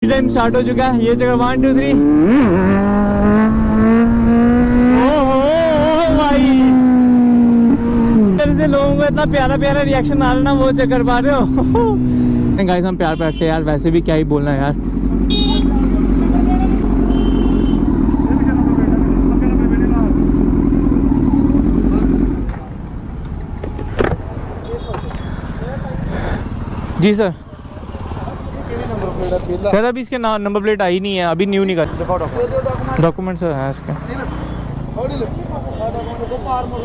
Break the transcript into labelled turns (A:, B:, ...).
A: Time start हो चुका है। ये जगह 1 2 3। ओहो भाई, से लोगों को इतना प्यारा प्यारा रिएक्शन आ रहा ना, वो चेक कर पा रहे हो। गाइस हम प्यार प्यार से यार, वैसे भी क्या ही बोलना है यार। जी सर। सर अभी इसके नंबर प्लेट आई नहीं है, अभी न्यू नहीं कर। डॉक्यूमेंट सर है इसके।